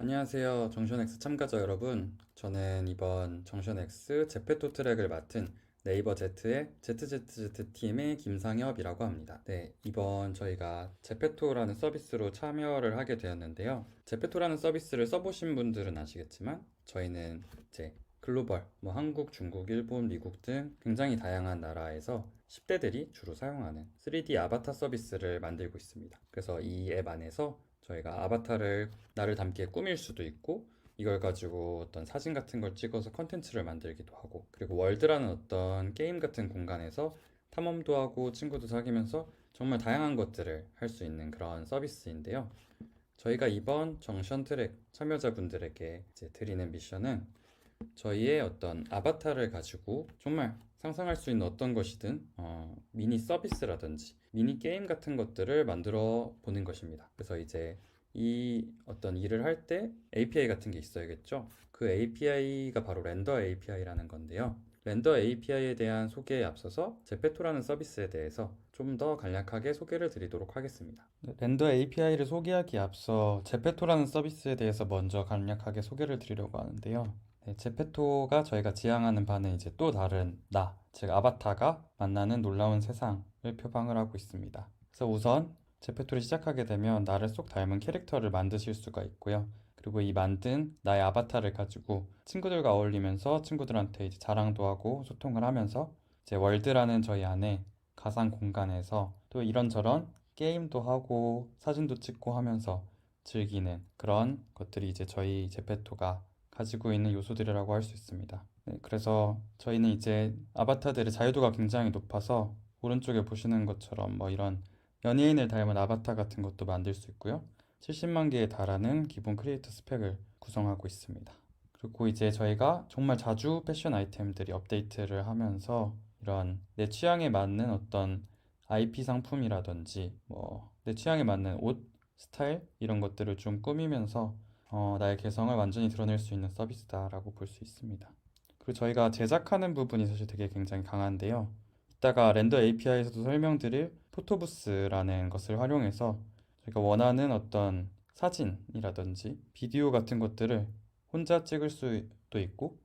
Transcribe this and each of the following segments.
안녕하세요. 정션X 참가자 여러분. 저는 이번 정션X 제페토 트랙을 맡은 네이버 Z의 ZZZ 팀의 김상엽이라고 합니다. 네, 이번 저희가 제페토라는 서비스로 참여를 하게 되었는데요. 제페토라는 서비스를 써보신 분들은 아시겠지만 저희는 이제 글로벌, 한국, 중국, 일본, 미국 등 굉장히 다양한 나라에서 10대들이 주로 사용하는 3D 아바타 서비스를 만들고 있습니다. 그래서 이 앱 안에서 저희가 아바타를 나를 담게 꾸밀 수도 있고 이걸 가지고 어떤 사진 같은 걸 찍어서 컨텐츠를 만들기도 하고 그리고 월드라는 어떤 게임 같은 공간에서 탐험도 하고 친구도 사귀면서 정말 다양한 것들을 할 수 있는 그런 서비스인데요. 저희가 이번 정션 트랙 참여자분들에게 이제 드리는 미션은 저희의 어떤 아바타를 가지고 정말 상상할 수 있는 어떤 것이든 미니 서비스라든지 미니 게임 같은 것들을 만들어 보는 것입니다. 그래서 이제 이 어떤 일을 할 때 API 같은 게 있어야겠죠. 그 API가 바로 렌더 API라는 건데요. 렌더 API에 대한 소개에 앞서서 제페토라는 서비스에 대해서 좀 더 간략하게 소개를 드리도록 하겠습니다. 네, 렌더 API를 소개하기에 앞서 제페토라는 서비스에 대해서 먼저 간략하게 소개를 드리려고 하는데요. 네, 제페토가 저희가 지향하는 바는 이제 또 다른 나, 즉 아바타가 만나는 놀라운 세상을 표방을 하고 있습니다. 그래서 우선 제페토를 시작하게 되면 나를 쏙 닮은 캐릭터를 만드실 수가 있고요. 그리고 이 만든 나의 아바타를 가지고 친구들과 어울리면서 친구들한테 이제 자랑도 하고 소통을 하면서 이제 월드라는 저희 안에 가상 공간에서 또 이런저런 게임도 하고 사진도 찍고 하면서 즐기는 그런 것들이 이제 저희 제페토가 가지고 있는 요소들이라고 할 수 있습니다. 네, 그래서 저희는 이제 아바타들의 자유도가 굉장히 높아서 오른쪽에 보시는 것처럼 이런 연예인을 닮은 아바타 같은 것도 만들 수 있고요. 70만 개에 달하는 기본 크리에이터 스펙을 구성하고 있습니다. 그리고 이제 저희가 정말 자주 패션 아이템들이 업데이트를 하면서 이런 내 취향에 맞는 어떤 IP 상품이라든지 내 취향에 맞는 옷 스타일 이런 것들을 좀 꾸미면서 나의 개성을 완전히 드러낼 수 있는 서비스다라고 볼 수 있습니다. 그리고 저희가 제작하는 부분이 사실 되게 굉장히 강한데요. 이따가 렌더 API에서도 설명드릴 포토부스라는 것을 활용해서 저희가 원하는 어떤 사진이라든지 비디오 같은 것들을 혼자 찍을 수도 있고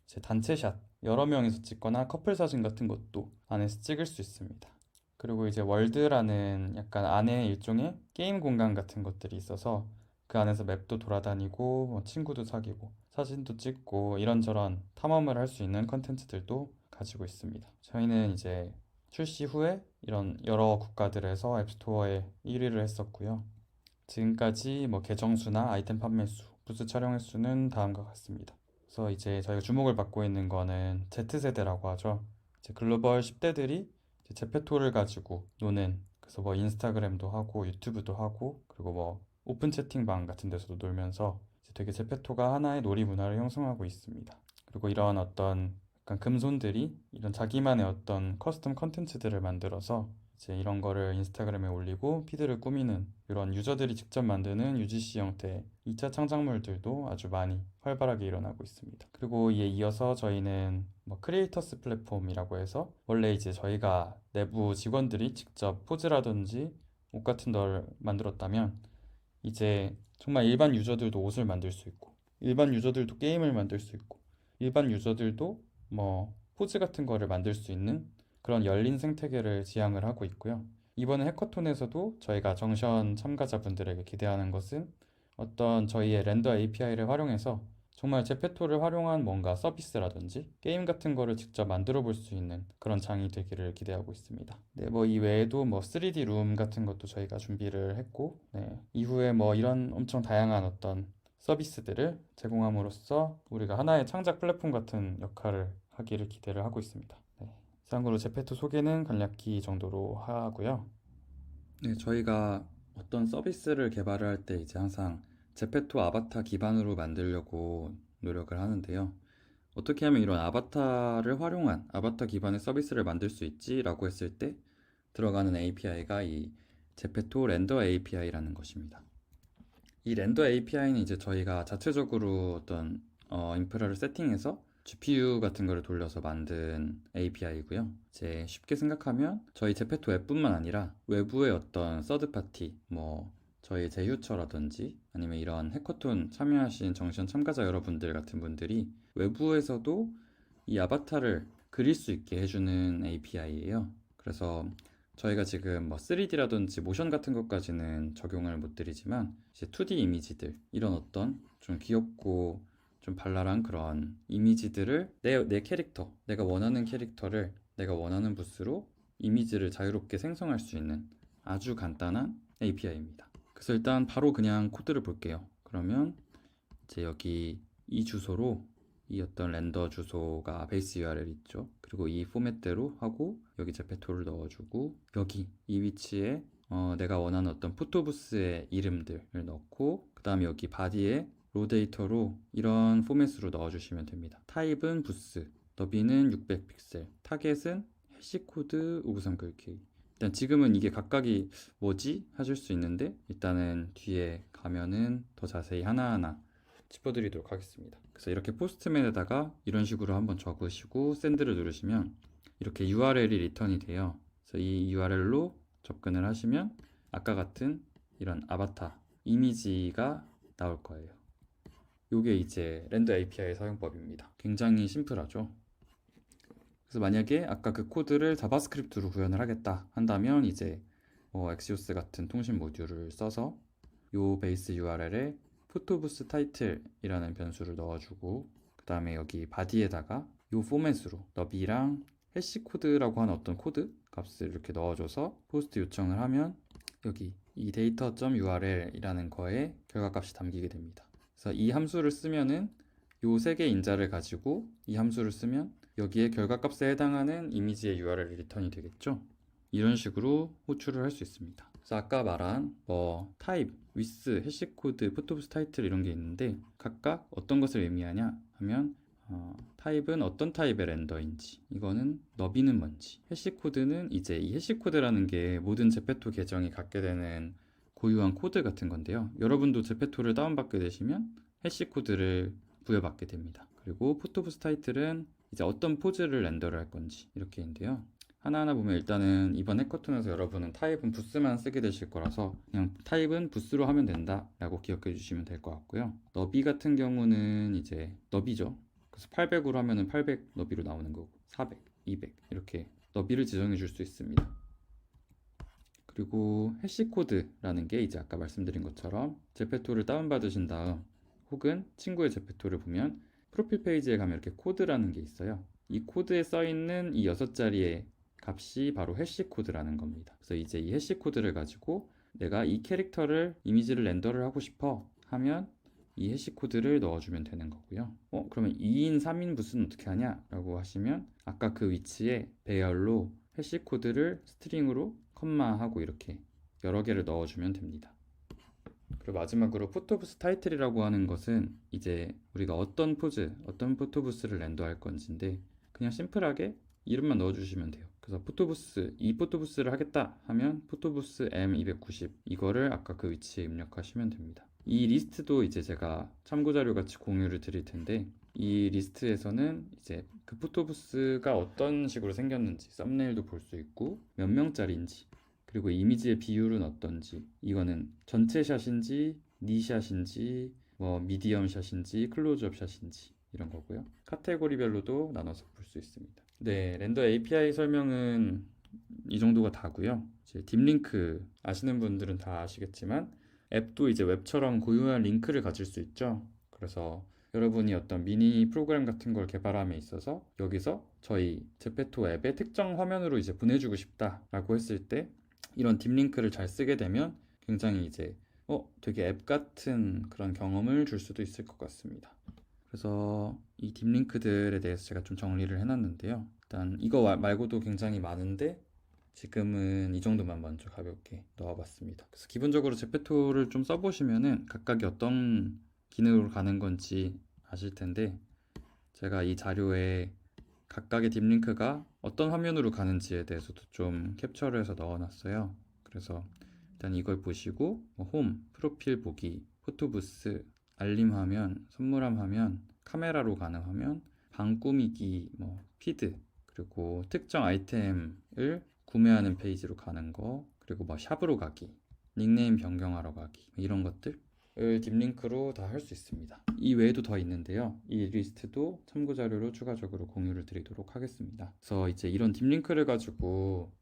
이제 단체샷 여러 명이서 찍거나 커플 사진 같은 것도 안에서 찍을 수 있습니다. 그리고 이제 월드라는 약간 안에 일종의 게임 공간 같은 것들이 있어서 그 안에서 맵도 돌아다니고 친구도 사귀고 사진도 찍고 이런저런 탐험을 할 수 있는 컨텐츠들도 가지고 있습니다. 저희는 이제 출시 후에 이런 여러 국가들에서 앱스토어에 1위를 했었고요. 지금까지 계정 수나 아이템 판매 수, 부스 촬영 횟수는 다음과 같습니다. 그래서 이제 저희가 주목을 받고 있는 거는 Z세대라고 하죠. 이제 글로벌 10대들이 제페토를 가지고 노는 그래서 인스타그램도 하고 유튜브도 하고 그리고 오픈 채팅방 같은 데서도 놀면서 이제 되게 제페토가 하나의 놀이 문화를 형성하고 있습니다. 그리고 이런 어떤 약간 금손들이 이런 자기만의 어떤 커스텀 컨텐츠들을 만들어서 이제 이런 거를 인스타그램에 올리고 피드를 꾸미는 이런 유저들이 직접 만드는 UGC 형태의 2차 창작물들도 아주 많이 활발하게 일어나고 있습니다. 그리고 이에 이어서 저희는 크리에이터스 플랫폼이라고 해서 원래 이제 저희가 내부 직원들이 직접 포즈라든지 옷 같은 걸 만들었다면 이제 정말 일반 유저들도 옷을 만들 수 있고 일반 유저들도 게임을 만들 수 있고 일반 유저들도 포즈 같은 거를 만들 수 있는 그런 열린 생태계를 지향을 하고 있고요. 이번에 해커톤에서도 저희가 정션 참가자분들에게 기대하는 것은 어떤 저희의 렌더 API를 활용해서 정말 제페토를 활용한 뭔가 서비스라든지 게임 같은 거를 직접 만들어 볼 수 있는 그런 장이 되기를 기대하고 있습니다. 네, 이 외에도 3D 룸 같은 것도 저희가 준비를 했고, 네, 이후에 이런 엄청 다양한 어떤 서비스들을 제공함으로써 우리가 하나의 창작 플랫폼 같은 역할을 하기를 기대를 하고 있습니다. 네, 이상으로 제페토 소개는 간략히 이 정도로 하고요. 네, 저희가 어떤 서비스를 개발을 할 때 이제 항상 제페토 아바타 기반으로 만들려고 노력을 하는데요. 어떻게 하면 이런 아바타를 활용한 아바타 기반의 서비스를 만들 수 있지라고 했을 때 들어가는 API가 이 제페토 렌더 API라는 것입니다. 이 렌더 API는 이제 저희가 자체적으로 어떤 인프라를 세팅해서 GPU 같은 거를 돌려서 만든 API고요. 이제 쉽게 생각하면 저희 제페토 앱뿐만 아니라 외부의 어떤 서드 파티, 저희 제휴처라든지 아니면 이런 해커톤 참여하신 정시연 참가자 여러분들 같은 분들이 외부에서도 이 아바타를 그릴 수 있게 해주는 API예요. 그래서 저희가 지금 뭐 3D라든지 모션 같은 것까지는 적용을 못 드리지만 이제 2D 이미지들 이런 어떤 좀 귀엽고 좀 발랄한 그런 이미지들을 내 캐릭터, 내가 원하는 캐릭터를 내가 원하는 부스로 이미지를 자유롭게 생성할 수 있는 아주 간단한 API입니다. 그래서 일단 바로 그냥 코드를 볼게요. 그러면 이제 여기 이 주소로 이 어떤 렌더 주소가 베이스 URL 있죠. 그리고 이 포맷대로 하고 여기 제페토를 넣어주고 여기 이 위치에 내가 원하는 어떤 포토부스의 이름들을 넣고 그 다음에 여기 바디에 로데이터로 이런 포맷으로 넣어주시면 됩니다. 타입은 부스, 너비는 600픽셀, 타겟은 해시코드 593 글키. 일단 지금은 이게 각각이 뭐지? 하실 수 있는데 일단은 뒤에 가면은 더 자세히 하나하나 짚어드리도록 하겠습니다. 그래서 이렇게 포스트맨에다가 이런 식으로 한번 적으시고 샌드를 누르시면 이렇게 URL이 리턴이 돼요. 그래서 이 URL로 접근을 하시면 아까 같은 이런 아바타 이미지가 나올 거예요. 이게 이제 렌더 API 사용법입니다. 굉장히 심플하죠. 그래서 만약에 아까 그 코드를 자바스크립트로 구현을 하겠다 한다면 이제 엑시오스 같은 통신 모듈을 써서 요 베이스 URL에 포토부스 타이틀이라는 변수를 넣어주고 그 다음에 여기 바디에다가 요 포맷으로 너비랑 해시코드라고 하는 어떤 코드 값을 이렇게 넣어줘서 포스트 요청을 하면 여기 이 data.url이라는 거에 결과값이 담기게 됩니다. 그래서 이 함수를 쓰면은 요 세 개 인자를 가지고 이 함수를 쓰면 여기에 결과값에 해당하는 이미지의 URL이 리턴이 되겠죠. 이런 식으로 호출을 할 수 있습니다. 그래서 아까 말한 타입, 위스, 해시코드, 포토부스 타이틀 이런 게 있는데 각각 어떤 것을 의미하냐 하면 타입은 어떤 타입의 렌더인지, 이거는 너비는 뭔지, 해시코드는 이제 이 해시코드라는 게 모든 제페토 계정이 갖게 되는 고유한 코드 같은 건데요. 여러분도 제페토를 다운받게 되시면 해시코드를 부여받게 됩니다. 그리고 포토부스 타이틀은 이제 어떤 포즈를 렌더를 할 건지 이렇게 있는데요. 하나하나 보면 일단은 이번 해커톤에서 여러분은 타입은 부스만 쓰게 되실 거라서 그냥 타입은 부스로 하면 된다 라고 기억해 주시면 될 것 같고요. 너비 같은 경우는 이제 너비죠. 그래서 800으로 하면은 800 너비로 나오는 거고 400, 200 이렇게 너비를 지정해 줄 수 있습니다. 그리고 해시코드라는 게 이제 아까 말씀드린 것처럼 제페토를 다운받으신 다음 혹은 친구의 제페토를 보면 프로필 페이지에 가면 이렇게 코드라는 게 있어요. 이 코드에 써 있는 이 6자리의 값이 바로 해시코드라는 겁니다. 그래서 이제 이 해시코드를 가지고 내가 이 캐릭터를 이미지를 렌더를 하고 싶어 하면 이 해시코드를 넣어주면 되는 거고요. 그러면 2인 3인 부스는 어떻게 하냐 라고 하시면 아까 그 위치에 배열로 해시코드를 스트링으로 컴마하고 이렇게 여러 개를 넣어주면 됩니다. 그리고 마지막으로 포토부스 타이틀이라고 하는 것은 이제 우리가 어떤 포즈, 어떤 포토부스를 렌더할 건지인데 그냥 심플하게 이름만 넣어주시면 돼요. 그래서 포토부스, 이 포토부스를 하겠다 하면 포토부스 M290 이거를 아까 그 위치에 입력하시면 됩니다. 이 리스트도 이제 제가 참고자료 같이 공유를 드릴 텐데 이 리스트에서는 이제 그 포토부스가 어떤 식으로 생겼는지 썸네일도 볼 수 있고 몇 명짜리인지 그리고 이미지의 비율은 어떤지 이거는 전체 샷인지 니샷인지 미디엄 샷인지 클로즈업 샷인지 이런 거고요. 카테고리별로도 나눠서 볼 수 있습니다. 네, 렌더 API 설명은 이 정도가 다고요. 이제 딥링크 아시는 분들은 다 아시겠지만 앱도 이제 웹처럼 고유한 링크를 가질 수 있죠. 그래서 여러분이 어떤 미니 프로그램 같은 걸 개발함에 있어서 여기서 저희 제페토 앱의 특정 화면으로 이제 보내주고 싶다라고 했을 때 이런 딥링크를 잘 쓰게 되면 굉장히 이제 되게 앱 같은 그런 경험을 줄 수도 있을 것 같습니다. 그래서 이 딥링크들에 대해서 제가 좀 정리를 해놨는데요. 일단 이거 말고도 굉장히 많은데 지금은 이 정도만 먼저 가볍게 넣어봤습니다. 그래서 기본적으로 제페토를 좀 써보시면은 각각이 어떤 기능으로 가는 건지 아실 텐데 제가 이 자료에 각각의 딥링크가 어떤 화면으로 가는지에 대해서도 좀 캡처를 해서 넣어놨어요. 그래서 일단 이걸 보시고 홈, 프로필 보기, 포토부스, 알림 화면, 선물함 화면, 카메라로 가는 화면, 방 꾸미기, 피드, 그리고 특정 아이템을 구매하는 페이지로 가는 거, 그리고 샵으로 가기, 닉네임 변경하러 가기 이런 것들을 딥링크로 다 할 수 있습니다. 이 외에도 더 있는데요. 이 리스트도 참고 자료로 추가적으로 공유를 드리도록 하겠습니다. 그래서 이제 이런 딥링크를 가지고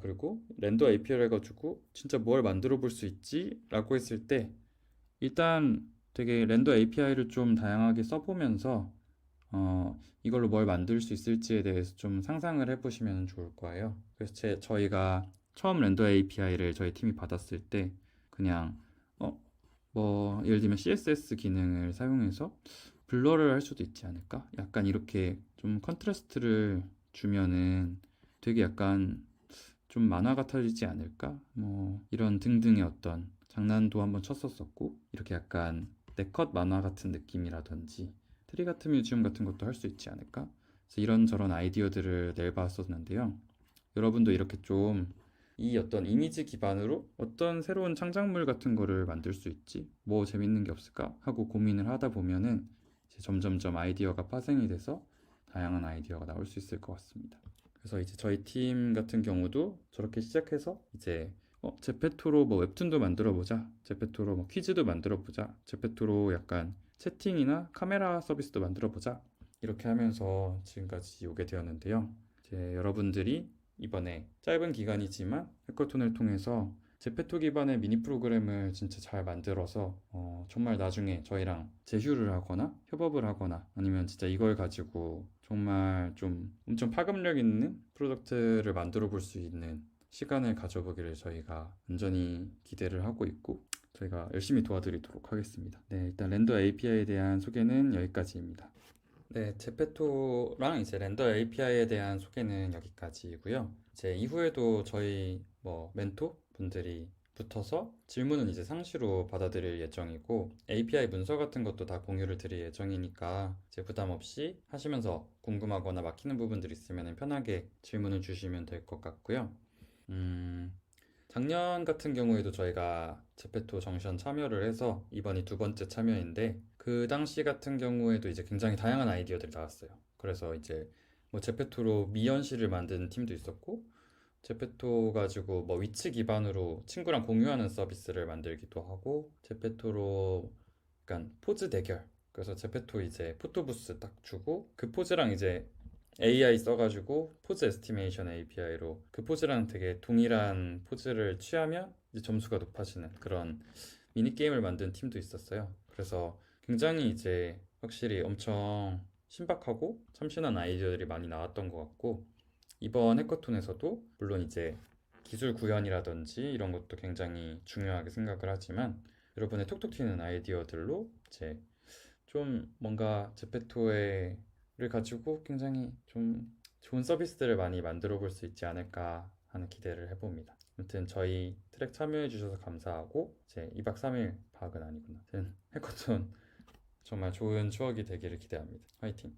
그리고 렌더 API를 가지고 진짜 뭘 만들어 볼 수 있지? 라고 했을 때 일단 되게 렌더 API를 좀 다양하게 써보면서 이걸로 뭘 만들 수 있을지에 대해서 좀 상상을 해보시면 좋을 거예요. 그래서 저희가 처음 렌더 API를 저희 팀이 받았을 때 그냥 예를 들면 CSS 기능을 사용해서 블러를 할 수도 있지 않을까? 약간 이렇게 좀 컨트라스트를 주면은 되게 약간 좀 만화 같아지지 않을까? 뭐 이런 등등의 어떤 장난도 한번 쳤었었고 이렇게 약간 네컷 만화 같은 느낌이라든지 트리 같은 뮤지엄 같은 것도 할 수 있지 않을까? 그래서 이런저런 아이디어들을 내봤었는데요. 여러분도 이렇게 좀 이 어떤 이미지 기반으로 어떤 새로운 창작물 같은 거를 만들 수 있지? 뭐 재밌는 게 없을까? 하고 고민을 하다 보면은 이제 점점점 아이디어가 파생이 돼서 다양한 아이디어가 나올 수 있을 것 같습니다. 그래서 이제 저희 팀 같은 경우도 저렇게 시작해서 이제 제페토로 뭐 웹툰도 만들어 보자. 제페토로 뭐 퀴즈도 만들어 보자. 제페토로 약간 채팅이나 카메라 서비스도 만들어 보자. 이렇게 하면서 지금까지 오게 되었는데요. 이제 여러분들이 이번에 짧은 기간이지만 해커톤을 통해서 제페토 기반의 미니 프로그램을 진짜 잘 만들어서 정말 나중에 저희랑 제휴를 하거나 협업을 하거나 아니면 진짜 이걸 가지고 정말 좀 엄청 파급력 있는 프로덕트를 만들어 볼 수 있는 시간을 가져보기를 저희가 완전히 기대를 하고 있고 저희가 열심히 도와드리도록 하겠습니다. 네, 일단 렌더 API에 대한 소개는 여기까지입니다. 네, 제페토랑 이제 렌더 API에 대한 소개는 여기까지고요. 이제 이후에도 저희 뭐 멘토 분들이 붙어서 질문은 이제 상시로 받아들일 예정이고 API 문서 같은 것도 다 공유를 드릴 예정이니까 이제 부담 없이 하시면서 궁금하거나 막히는 부분들 있으면 편하게 질문을 주시면 될 것 같고요. 작년 같은 경우에도 저희가 제페토 정션 참여를 해서 이번이 두 번째 참여인데 그 당시 같은 경우에도 이제 굉장히 다양한 아이디어들이 나왔어요. 그래서 이제 뭐 제페토로 미연시를 만든 팀도 있었고 제페토 가지고 뭐 위치 기반으로 친구랑 공유하는 서비스를 만들기도 하고 제페토로 약간 포즈 대결 그래서 제페토 이제 포토부스 딱 주고 그 포즈랑 이제 AI 써가지고 포즈 에스티메이션 API로 그 포즈랑 되게 동일한 포즈를 취하면 이제 점수가 높아지는 그런 미니게임을 만든 팀도 있었어요. 그래서 굉장히 이제 확실히 엄청 신박하고 참신한 아이디어들이 많이 나왔던 것 같고 이번 해커톤에서도 물론 이제 기술 구현이라든지 이런 것도 굉장히 중요하게 생각을 하지만 여러분의 톡톡 튀는 아이디어들로 이제 좀 뭔가 제페토를 가지고 굉장히 좀 좋은 서비스들을 많이 만들어 볼 수 있지 않을까 하는 기대를 해봅니다. 아무튼 저희 트랙 참여해 주셔서 감사하고 이제 2박 3일 박은 아니구나. 아무튼 해커톤 정말 좋은 추억이 되기를 기대합니다. 화이팅!